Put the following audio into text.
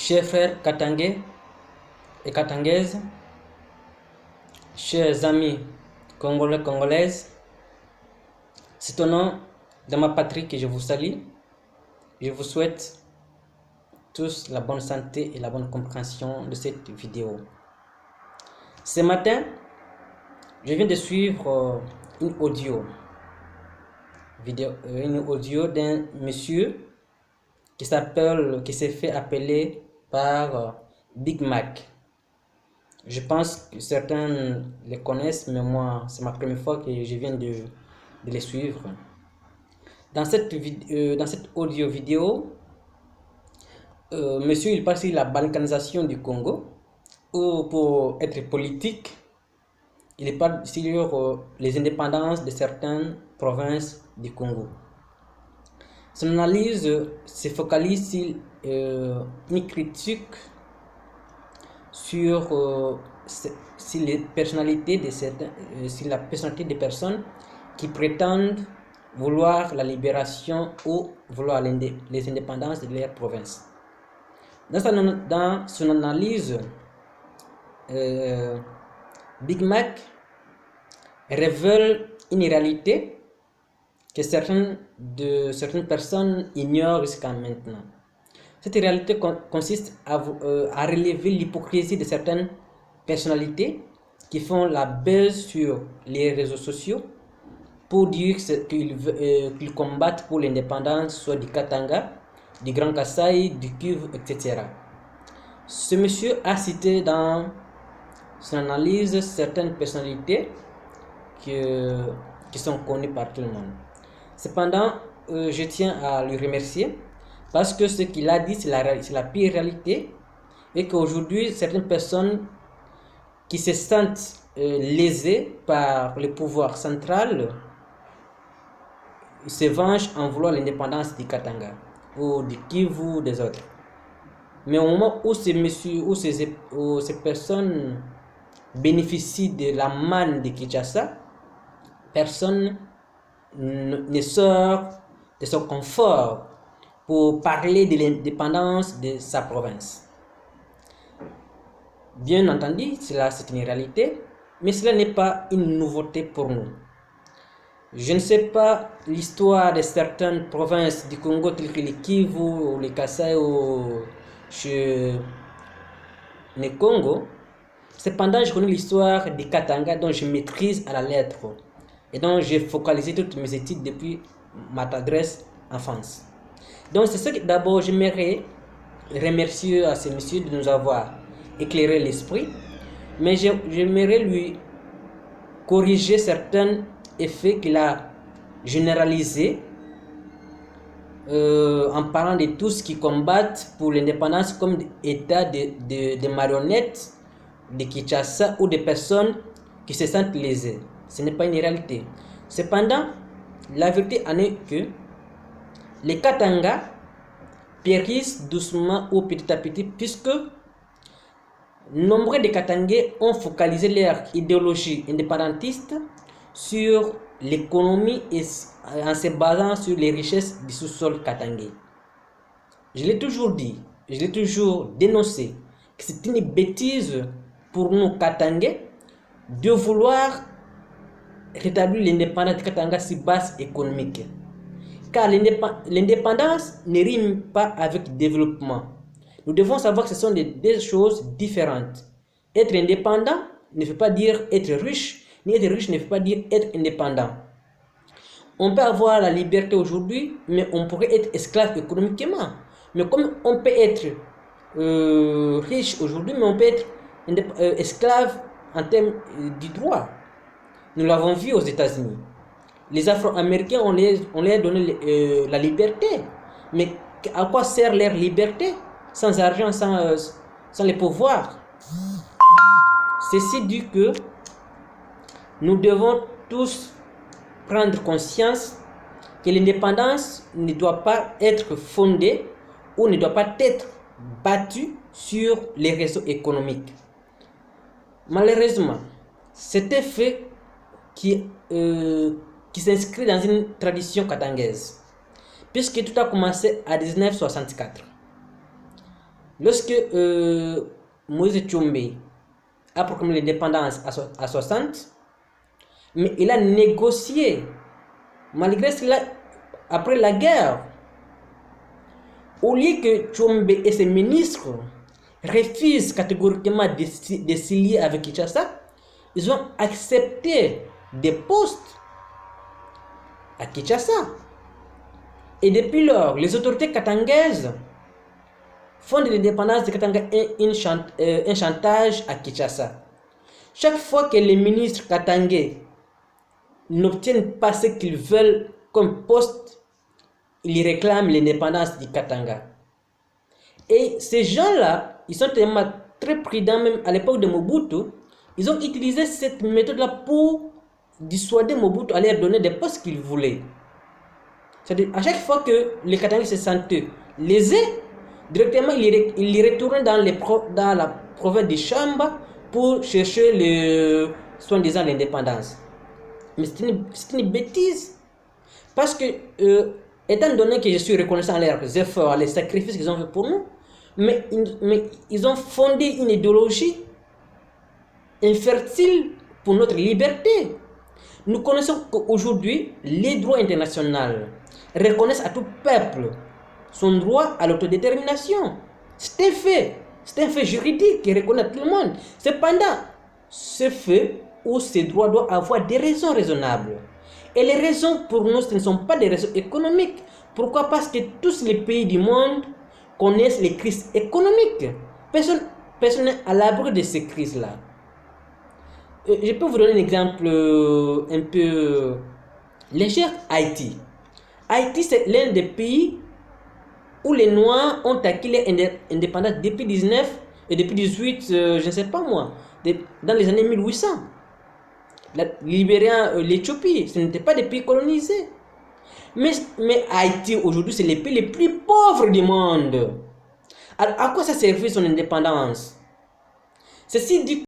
Chers frères katangais et katangaises, chers amis congolais, congolaises, c'est au nom de ma patrie que je vous salue. Je vous souhaite tous la bonne santé et la bonne compréhension de cette vidéo. Ce matin, je viens de suivre une audio d'un monsieur qui s'est fait appeler par Big Mac. Je pense que certains les connaissent, mais moi, c'est ma première fois que je viens de les suivre. Dans cette audio vidéo, monsieur, il parle sur la balkanisation du Congo, ou pour être politique, il parle sur les indépendances de certaines provinces du Congo. Son analyse se focalise sur une critique sur les personnalités de sur la personnalité des personnes qui prétendent vouloir la libération ou vouloir les indépendances de leur province. Dans son analyse, Big Mac révèle une réalité que certaines personnes ignorent jusqu'à maintenant. Cette réalité consiste à relever l'hypocrisie de certaines personnalités qui font la buzz sur les réseaux sociaux pour dire qu'ils combattent pour l'indépendance, soit du Katanga, du Grand Kasaï, du Kivu, etc. Ce monsieur a cité dans son analyse certaines personnalités qui sont connues par tout le monde. Cependant, je tiens à le remercier parce que ce qu'il a dit, c'est la pire réalité, et qu'aujourd'hui, certaines personnes qui se sentent lésées par le pouvoir central se vengent en vouloir l'indépendance du Katanga ou du Kivu ou des autres. Mais au moment où ces personnes bénéficient de la manne de Kinshasa, personne ne sort de son confort pour parler de l'indépendance de sa province. Bien entendu, cela c'est une réalité, mais cela n'est pas une nouveauté pour nous. Je ne sais pas l'histoire de certaines provinces du Congo, telles que les Kivu, ou les Kasaï, ou le Congo. Cependant, je connais l'histoire des Katanga dont je maîtrise à la lettre et dont j'ai focalisé toutes mes études depuis ma adresse enfance. Donc c'est ce que d'abord j'aimerais remercier à ce monsieur de nous avoir éclairé l'esprit, mais j'aimerais lui corriger certains effets qu'il a généralisés en parlant de tous qui combattent pour l'indépendance comme état de marionnettes de Kinshasa ou des personnes qui se sentent lésées. Ce n'est pas une réalité. Cependant, la vérité en est que les Katanga périssent doucement ou petit à petit, puisque nombreux des Katangais ont focalisé leur idéologie indépendantiste sur l'économie et en se basant sur les richesses du sous-sol katangais. Je l'ai toujours dit, je l'ai toujours dénoncé, que c'est une bêtise pour nous Katangais de vouloir rétablir l'indépendance du Katanga sur base économique. Car l'indépendance ne rime pas avec développement. Nous devons savoir que ce sont des choses différentes. Être indépendant ne veut pas dire être riche, ni être riche ne veut pas dire être indépendant. On peut avoir la liberté aujourd'hui, mais on pourrait être esclave économiquement. Mais comme on peut être riche aujourd'hui, mais on peut être esclave en termes du droit. Nous l'avons vu aux États-Unis. Les Afro-Américains, on leur a donné la liberté. Mais à quoi sert leur liberté sans argent, sans les pouvoirs? Ceci dit que nous devons tous prendre conscience que l'indépendance ne doit pas être fondée ou ne doit pas être battue sur les réseaux économiques. Malheureusement, c'est un fait qui s'inscrit dans une tradition katangaise, puisque tout a commencé en 1964. Lorsque Moïse Tchombe a proclamé l'indépendance à 60, mais il a négocié, malgré cela, après la guerre, au lieu que Tchombe et ses ministres refusent catégoriquement de se lier avec Kinshasa, ils ont accepté des postes à Kinshasa. Et depuis lors, les autorités katangaises font de l'indépendance de Katanga un chantage à Kinshasa. Chaque fois que les ministres katangais n'obtiennent pas ce qu'ils veulent comme poste, ils réclament l'indépendance du Katanga. Et ces gens-là, ils sont tellement très prudents, même à l'époque de Mobutu, ils ont utilisé cette méthode-là pour dissuader Mobutu à leur donner des postes qu'ils voulaient. C'est-à-dire, à chaque fois que les Katangais se sentaient lésés, directement ils retournent dans la province de Chamba pour chercher soi-disant l'indépendance. Mais c'est une bêtise. Parce que, étant donné que je suis reconnaissant à leurs efforts, les sacrifices qu'ils ont fait pour nous, mais ils ont fondé une idéologie infertile pour notre liberté. Nous connaissons qu'aujourd'hui, les droits internationaux reconnaissent à tout peuple son droit à l'autodétermination. C'est un fait juridique qui reconnaît à tout le monde. Cependant, ce fait ou ces droits doivent avoir des raisons raisonnables. Et les raisons pour nous, ce ne sont pas des raisons économiques. Pourquoi? Parce que tous les pays du monde connaissent les crises économiques. Personne n'est à l'abri de ces crises-là. Je peux vous donner un exemple un peu léger. Haïti. Haïti, c'est l'un des pays où les Noirs ont acquis l'indépendance depuis 19 et depuis 18, je ne sais pas moi, dans les années 1800. Libériant l'Éthiopie, ce n'était pas des pays colonisés. Mais Haïti, aujourd'hui, c'est les pays les plus pauvres du monde. Alors, à quoi ça servait son indépendance? Ceci dit